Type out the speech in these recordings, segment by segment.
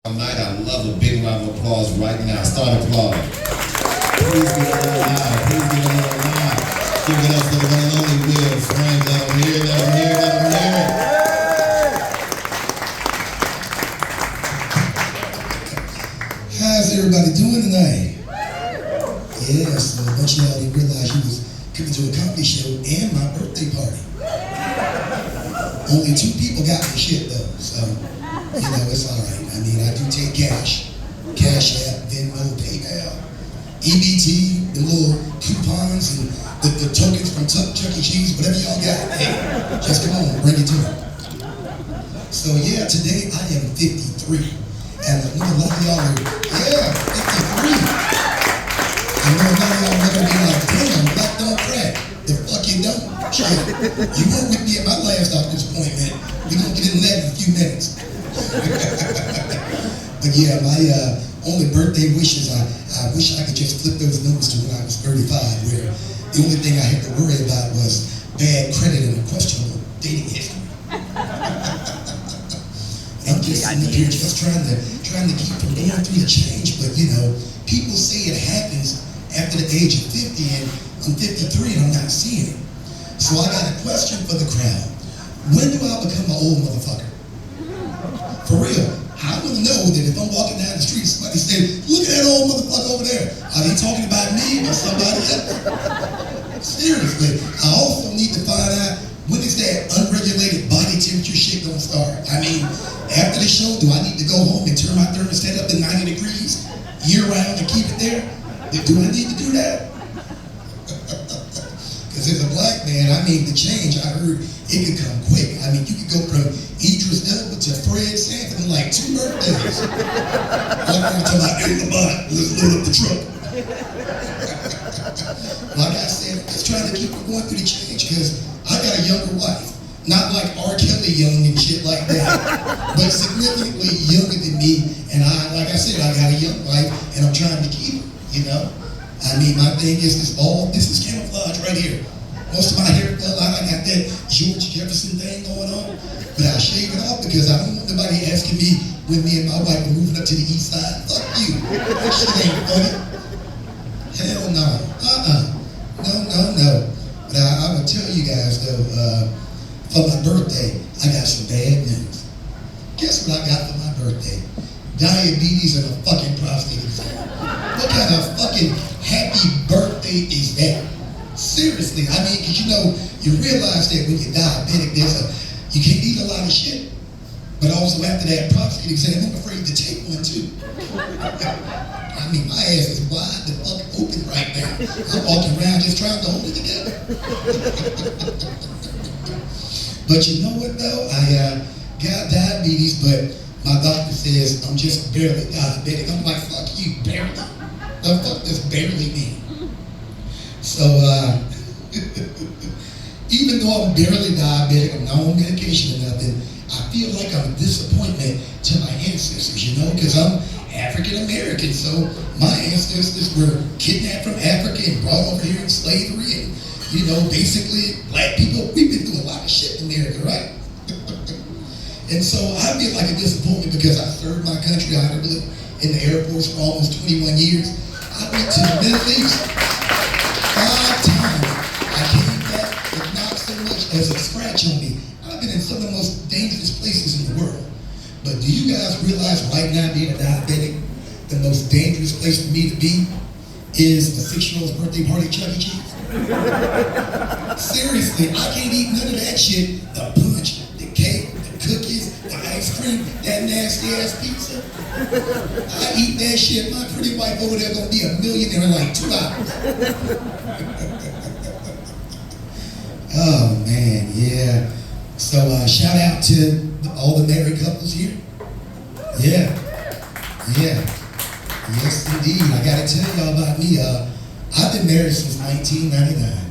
Night. I love a big round of applause right now. Start applause. Please give it a little loud. Please give it a little loud. Give it up for the one and only Will Frank. Let him hear it. Let him hear it. Let him hear it. How's everybody doing tonight? Yeah, so a bunch of y'all didn't realize you was coming to a comedy show and my birthday party. Only 2 people got me shit though, so you know it's alright. I mean, I do take cash. Cash App, Venmo, PayPal, EBT, the little coupons and the tokens from Chuck E. Cheese, whatever y'all got. Hey, just come on, bring it to me. So yeah, today I am 53. And I know a lot of y'all are, 53. I know a lot of y'all are gonna be like, damn, black don't crack. The fuck you don't? Shit. You weren't with me at my last doctor's appointment. We're gonna get into that in a few minutes. But yeah, my only birthday wish is I wish I could just flip those numbers to when I was 35, where the only thing I had to worry about was bad credit and a questionable dating history. I'm just sitting up here just trying to keep from going through the change, but you know, people say it happens after the age of 50, and I'm 53 and I'm not seeing it. So I got a question for the crowd. When do I become an old motherfucker? For real. I want to know that if I'm walking down the street, somebody say, look at that old motherfucker over there. Are they talking about me or somebody else? Seriously. I also need to find out, when is that unregulated body temperature shit gonna start? I mean, after the show, do I need to go home and turn my thermostat up to 90 degrees year round and keep it there? Do I need to do that? Because as a black man, I mean, the change, I heard it could come quick. I mean, you could go from Idris Elba to Fred Sanford in like 2 birthdays. Like I'm talking about, hey, Lamont, let's load up the truck. Like I said, I'm just trying to keep it going through the change because I got a younger wife. Not like R. Kelly young and shit like that, but significantly younger than me. And like I said, I got a young wife and I'm trying to keep her, you know? I mean, my thing is this is camouflage right here. Most of my hair fell out. I got that George Jefferson thing going on, but I shave it off because I don't want nobody asking me when me and my wife are moving up to the east side. Fuck you. That shit ain't funny. Hell no. No. But I will tell you guys though, for my birthday, I got some bad news. Guess what I got for my birthday? Diabetes and a fucking prostate exam. What kind of fucking happy birthday is that? Seriously, I mean, because you know, you realize that when you're diabetic, you can't eat a lot of shit. But also after that prostate exam, I'm afraid to take one too. I mean, my ass is wide the fuck open right now. I'm walking around just trying to hold it together. But you know what though? I got diabetes, but my doctor says I'm just barely diabetic. I'm like, fuck you, barely? The fuck does barely mean? So, even though I'm barely diabetic, I'm not on medication or nothing, I feel like I'm a disappointment to my ancestors, you know, because I'm African American, so my ancestors were kidnapped from Africa and brought over here in slavery, and, you know, basically, black people, we've been through a lot of shit in America, right? And so I feel like a disappointment because I served my country honorably in the Air Force for almost 21 years. I went to the Middle East 5 times. I came back with not so much as a scratch on me. I've been in some of the most dangerous places in the world. But do you guys realize right now, being a diabetic, the most dangerous place for me to be is a 6-year-old's birthday party at Chuck E. Cheese? Seriously, I can't eat none of that shit. The punch, the cake, the cookies, the ice cream, that nasty ass pizza. I eat that shit. My pretty wife over there gonna be a millionaire in like 2 hours. Oh man, yeah. So shout out to all the married couples here. Yeah. Yes indeed. I gotta tell y'all about me. I've been married since 1999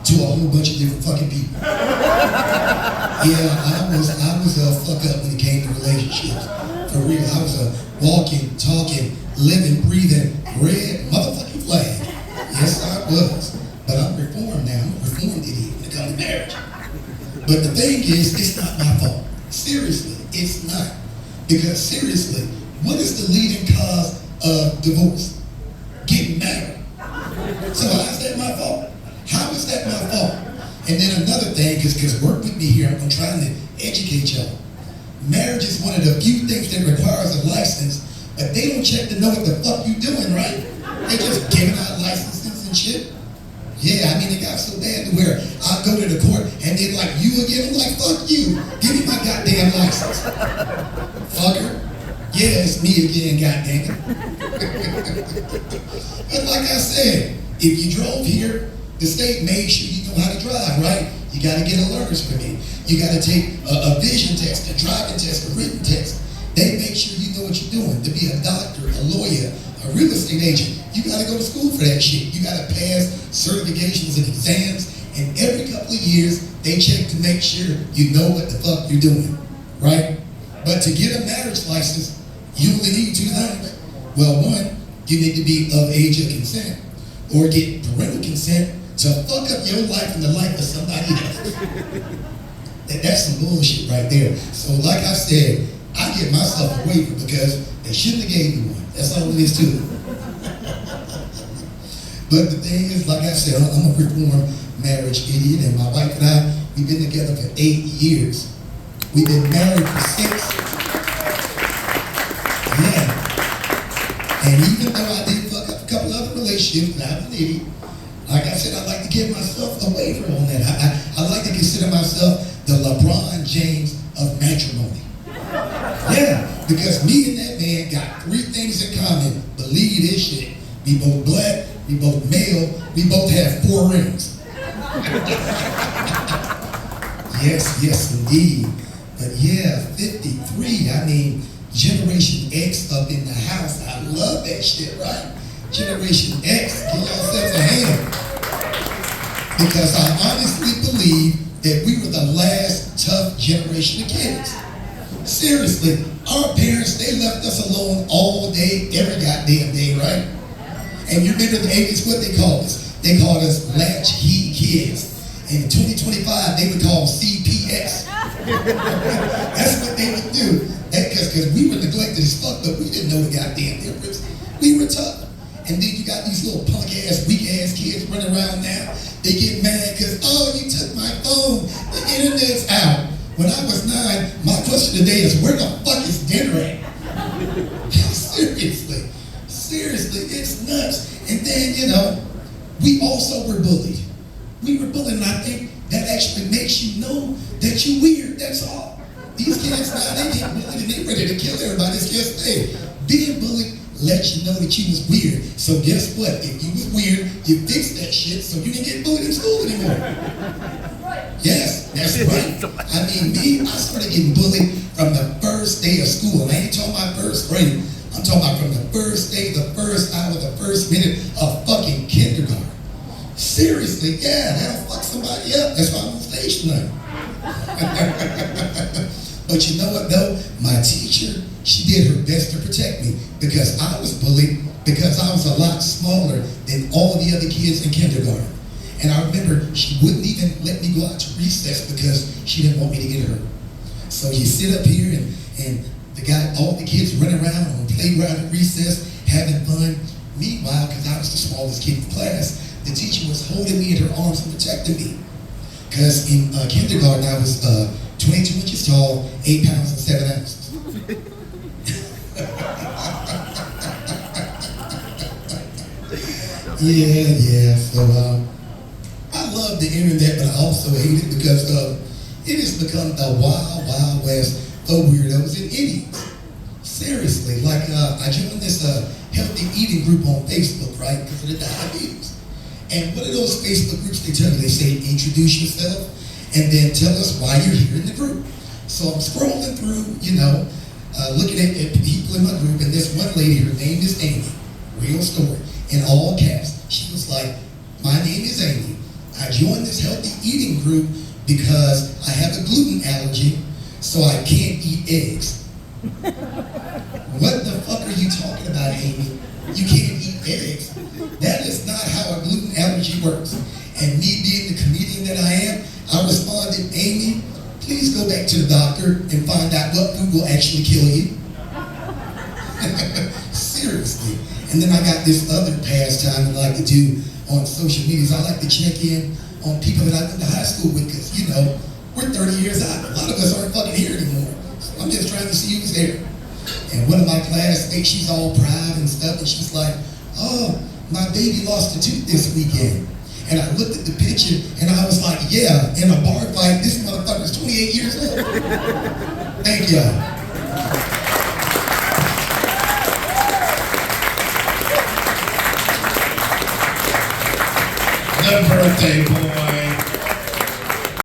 to a whole bunch of different fucking people. Yeah, I was a fuck up when it came to relationships. For real, I was a walking, talking, living, breathing, red motherfucking flag. Yes, I was. But I'm reformed now. I'm a reformed idiot when it comes to marriage. But the thing is, it's not my fault. Seriously, it's not. Because seriously, what is the leading cause of divorce? Getting married. So how is that my fault? How is that my fault? And then another thing, because work with me here, I'm trying to educate y'all. Marriage is one of the few things that requires a license, but they don't check to know what the fuck you doing, right? They just giving out licenses and shit. Yeah, I mean, it got so bad to where I go to the court and they're like, you again? I'm like, fuck you. Give me my goddamn license. Fucker. Yeah, it's me again, goddamn it. But like I said, if you drove here, the state made sure you know how to drive, right? You got to get a learner's permit. You got to take a vision test, a driving test, a written test. They make sure you know what you're doing. To be a doctor, a lawyer, a real estate agent, you got to go to school for that shit. You got to pass certifications and exams, and every couple of years, they check to make sure you know what the fuck you're doing, right? But to get a marriage license, you only need two things. Well, one, you need to be of age of consent, or get parental consent to fuck up your life and the life of somebody else. That's some bullshit right there. So like I said, I give myself a waiver because they shouldn't have gave me one. That's all it is to it. But the thing is, like I said, I'm a reformed marriage idiot, and my wife and I, we've been together for 8 years. We've been married for 6. Yeah. And even though I did fuck up a couple other relationships, and I was an idiot, like I said, I like to give myself a waiver on that. I like to consider myself the LeBron James of matrimony. Yeah, because me and that man got 3 things in common. Believe this shit. We both black, we both male, we both have 4 rings. Yes, indeed. But yeah, 53, I mean, Generation X up in the house. I love that shit, right? Generation X, give yourselves a hand. Because I honestly believe that we were the last tough generation of kids. Seriously, our parents, they left us alone all day, every goddamn day, right? And you remember the 80s, what they called us? They called us latchkey kids. And in 2025, they would call CPS. That's what they would do. Because we were neglected as fuck, but we didn't know the goddamn difference. We were tough. And then you got these little punk-ass, weak-ass kids running around now. They get mad because, oh, you took my phone. The internet's out. When I was 9, my question today is, where the fuck is dinner at? Seriously, it's nuts. And then, you know, we also were bullied. We were bullied, and I think that actually makes you know that you're weird, that's all. These kids now, they get bullied and they ready to kill everybody. It's just, hey, being bullied lets you know that you was weird. So guess what? If you was weird, you fixed that shit so you didn't get bullied in school anymore. Yes, that's right. I mean, me, I started getting bullied from the first day of school. And I ain't talking about first grade. I'm talking about from the first day, the first hour, the first minute of fucking kindergarten. Seriously, yeah, that'll fuck somebody up. That's why I'm on stage tonight. But you know what though? My teacher, she did her best to protect me because I was bullied because I was a lot smaller than all the other kids in kindergarten. And I remember she wouldn't even let me go out to recess because she didn't want me to get hurt. So you sit up here and all the kids running around on the playground at recess, having fun. Meanwhile, because I was the smallest kid in class, the teacher was holding me in her arms and protecting me. Because in kindergarten, I was 22 inches tall, 8 pounds and 7 ounces. Yeah. So I love the internet, but I also hate it because it has become the wild, wild west of weirdos and idiots. Seriously, like I joined this healthy eating group on Facebook, right? Because of the diabetes. And one of those Facebook groups, they tell you, they say, introduce yourself, and then tell us why you're here in the group. So I'm scrolling through, looking at people in my group, and this one lady, her name is Amy, real story, in all caps. She was like, my name is Amy. I joined this healthy eating group because I have a gluten allergy, so I can't eat eggs. What the fuck are you talking about, Amy? You can't eat eggs. That is not how a gluten allergy works. And me being the comedian that I am, I responded, Amy, please go go back to the doctor and find out what food will actually kill you. Seriously. And then I got this other pastime that I like to do on social medias. I like to check in on people that I went to high school with because, you know, we're 30 years out. A lot of us aren't fucking here anymore. So I'm just trying to see who's there. And one of my classmates, she's all proud and stuff, and she's like, oh, my baby lost a tooth this weekend. And I looked at the picture, and I was like, yeah, in a bar fight, this motherfucker's 28 years old. Thank y'all. The birthday boy.